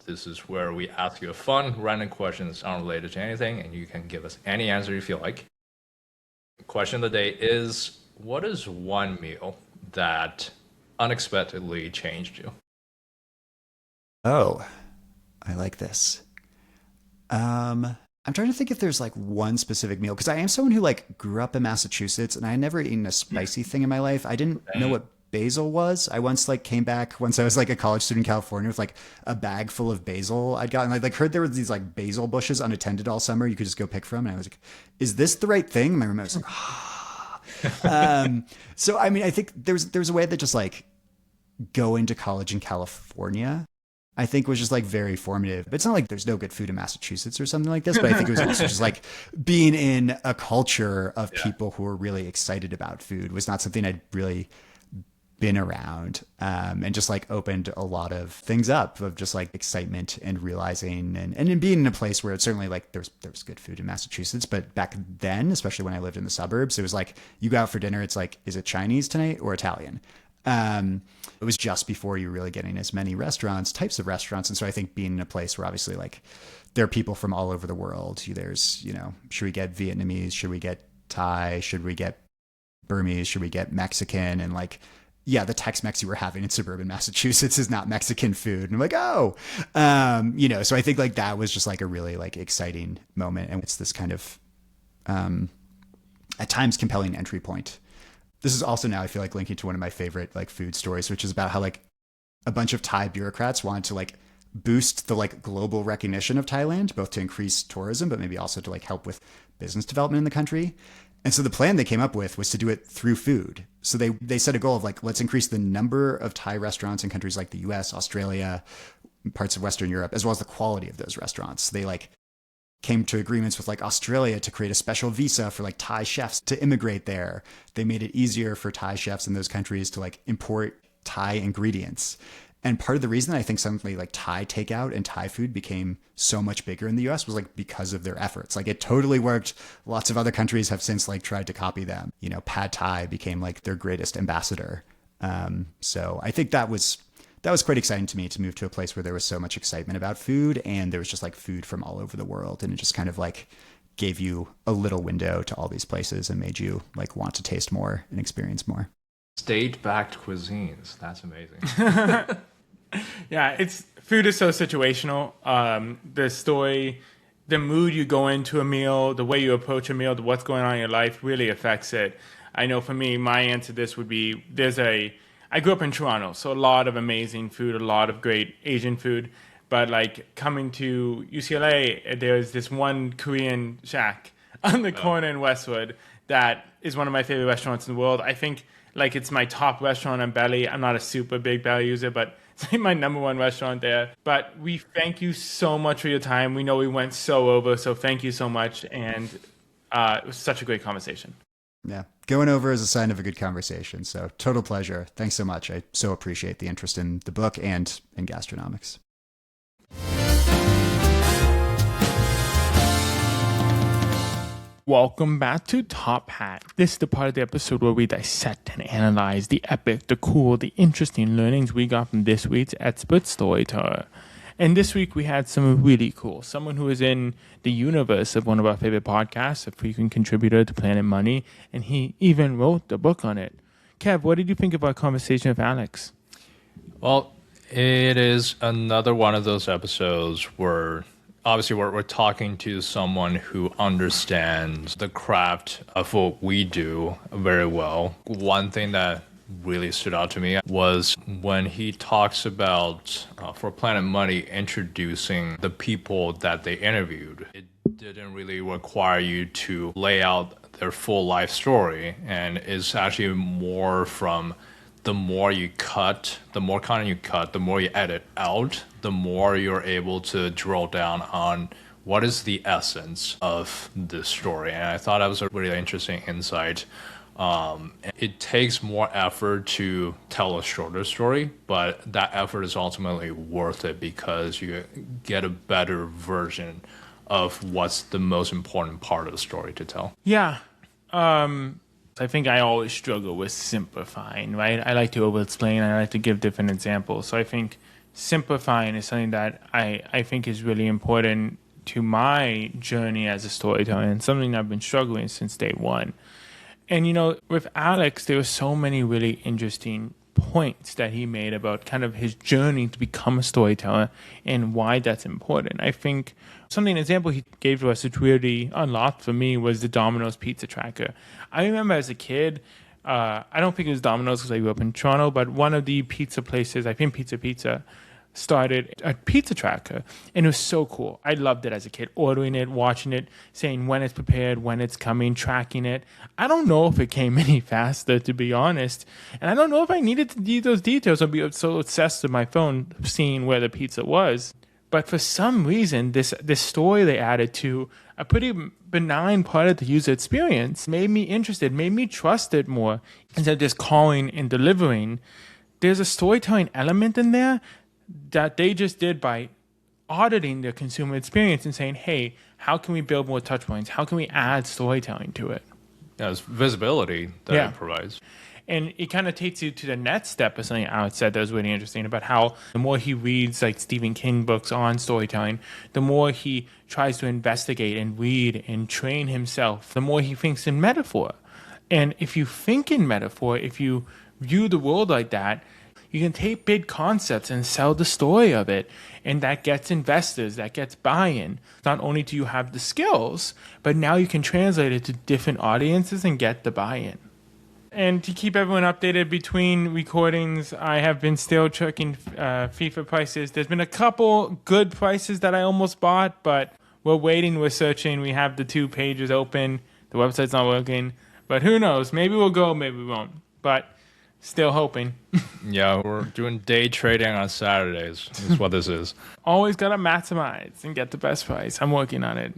B: This is where we ask you a fun, random questions unrelated to anything, and you can give us any answer you feel like. Question of the day is, what is one meal that unexpectedly changed you?
D: Oh, I like this. I'm trying to think if there's like one specific meal, because I am someone who like grew up in Massachusetts and I had never eaten a spicy thing in my life. I didn't know what basil was. I once like came back once I was like a college student in California with like a bag full of basil I'd gotten. I like heard there were these like basil bushes unattended all summer you could just go pick from, and I was like, is this the right thing? My roommate was like, so I mean, I think there's a way that just like going to college in California, I think was just like very formative. But it's not like there's no good food in Massachusetts or something like this, but I think it was also just like being in a culture of people who were really excited about food was not something I'd really been around, and just like opened a lot of things up of just like excitement and realizing and in being in a place where it's certainly like there was good food in Massachusetts, but back then, especially when I lived in the suburbs, it was like you go out for dinner, it's like, is it Chinese tonight or Italian? It was just before you were really getting as many types of restaurants. And so I think being in a place where obviously like there are people from all over the world, there's, you know, should we get Vietnamese? Should we get Thai? Should we get Burmese? Should we get Mexican? And like, yeah, the Tex-Mex you were having in suburban Massachusetts is not Mexican food. And I'm like, oh, you know, so I think like that was just like a really like exciting moment. And it's this kind of, at times compelling entry point. This is also now I feel like linking to one of my favorite like food stories, which is about how like a bunch of Thai bureaucrats wanted to like boost the like global recognition of Thailand, both to increase tourism, but maybe also to like help with business development in the country. And so the plan they came up with was to do it through food. So they set a goal of like, let's increase the number of Thai restaurants in countries like the US, Australia, parts of Western Europe, as well as the quality of those restaurants. They like came to agreements with like Australia to create a special visa for like Thai chefs to immigrate there. They made it easier for Thai chefs in those countries to like import Thai ingredients. And part of the reason I think something like Thai takeout and Thai food became so much bigger in the US was like because of their efforts. Like it totally worked. Lots of other countries have since like tried to copy them. You know, Pad Thai became like their greatest ambassador. So I think that was quite exciting to me to move to a place where there was so much excitement about food and there was just like food from all over the world. And it just kind of like gave you a little window to all these places and made you like want to taste more and experience more.
B: State-backed cuisines. That's amazing.
A: Yeah, food is so situational. The story, the mood you go into a meal, the way you approach a meal, what's going on in your life really affects it. I know for me, my answer to this would be I grew up in Toronto, so a lot of amazing food, a lot of great Asian food. But like coming to UCLA, there's this one Korean shack on the corner in Westwood that is one of my favorite restaurants in the world. I think like it's my top restaurant on Belly. I'm not a super big Belly user, but it's like my number one restaurant there. But we thank you so much for your time. We know we went so over, so thank you so much. And it was such a great conversation.
D: Yeah, going over is a sign of a good conversation. So total pleasure. Thanks so much. I so appreciate the interest in the book and in gastronomics.
A: Welcome back to Top Hat. This is the part of the episode where we dissect and analyze the epic, the cool, the interesting learnings we got from this week's expert storyteller. And this week we had someone really cool, someone who is in the universe of one of our favorite podcasts, a frequent contributor to Planet Money, and he even wrote the book on it. Kev, what did you think of our conversation with Alex?
B: Well, it is another one of those episodes where obviously we're talking to someone who understands the craft of what we do very well. One thing that really stood out to me was when he talks about, for Planet Money, introducing the people that they interviewed. It didn't really require you to lay out their full life story, and it's actually more from the more you cut, the more content you cut, the more you edit out, the more you're able to drill down on what is the essence of this story. And I thought that was a really interesting insight. It takes more effort to tell a shorter story, but that effort is ultimately worth it because you get a better version of what's the most important part of the story to tell.
A: Yeah. I think I always struggle with simplifying, right? I like to over-explain. I like to give different examples. So I think simplifying is something that I think is really important to my journey as a storyteller and something I've been struggling since day one. And, you know, with Alex, there were so many really interesting points that he made about kind of his journey to become a storyteller and why that's important. I think an example he gave to us that really unlocked for me was the Domino's pizza tracker. I remember as a kid, I don't think it was Domino's because I grew up in Toronto, but one of the pizza places, I think Pizza, started a pizza tracker, and it was so cool. I loved it as a kid, ordering it, watching it, saying when it's prepared, when it's coming, tracking it. I don't know if it came any faster, to be honest, and I don't know if I needed to do those details or be so obsessed with my phone seeing where the pizza was. But for some reason, this story they added to a pretty benign part of the user experience made me interested, made me trust it more. Instead of just calling and delivering, there's a storytelling element in there that they just did by auditing the consumer experience and saying, hey, how can we build more touch points? How can we add storytelling to it?
B: Yeah, it's visibility that it provides.
A: And it kind of takes you to the next step of something Alex said that was really interesting about how the more he reads like Stephen King books on storytelling, the more he tries to investigate and read and train himself, the more he thinks in metaphor. And if you think in metaphor, if you view the world like that, you can take big concepts and sell the story of it. And that gets investors, that gets buy-in. Not only do you have the skills, but now you can translate it to different audiences and get the buy-in. And to keep everyone updated between recordings, I have been still checking FIFA prices. There's been a couple good prices that I almost bought, but we're waiting, we're searching. We have the 2 pages open. The website's not working. But who knows? Maybe we'll go, maybe we won't. But still hoping.
B: Yeah, we're doing day trading on Saturdays. That's what this is.
A: Always got to maximize and get the best price. I'm working on it.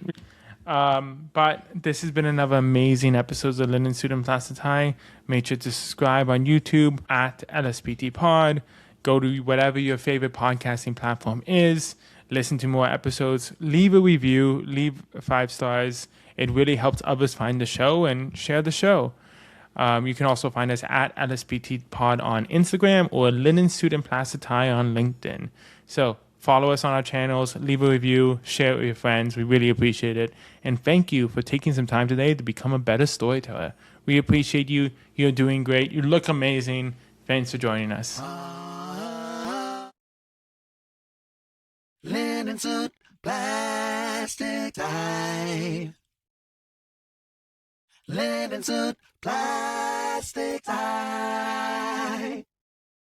A: But this has been another amazing episode of Linen Suit and Plastic Tie. Make sure to subscribe on YouTube at LSPT Pod. Go to whatever your favorite podcasting platform is. Listen to more episodes. Leave a review. Leave 5 stars. It really helps others find the show and share the show. You can also find us at LSPT Pod on Instagram or Linen Suit and Plastic Tie on LinkedIn. So follow us on our channels, leave a review, share it with your friends. We really appreciate it. And thank you for taking some time today to become a better storyteller. We appreciate you. You're doing great. You look amazing. Thanks for joining us.
C: Linen suit, plastic tie. Linen suit, plastic tie.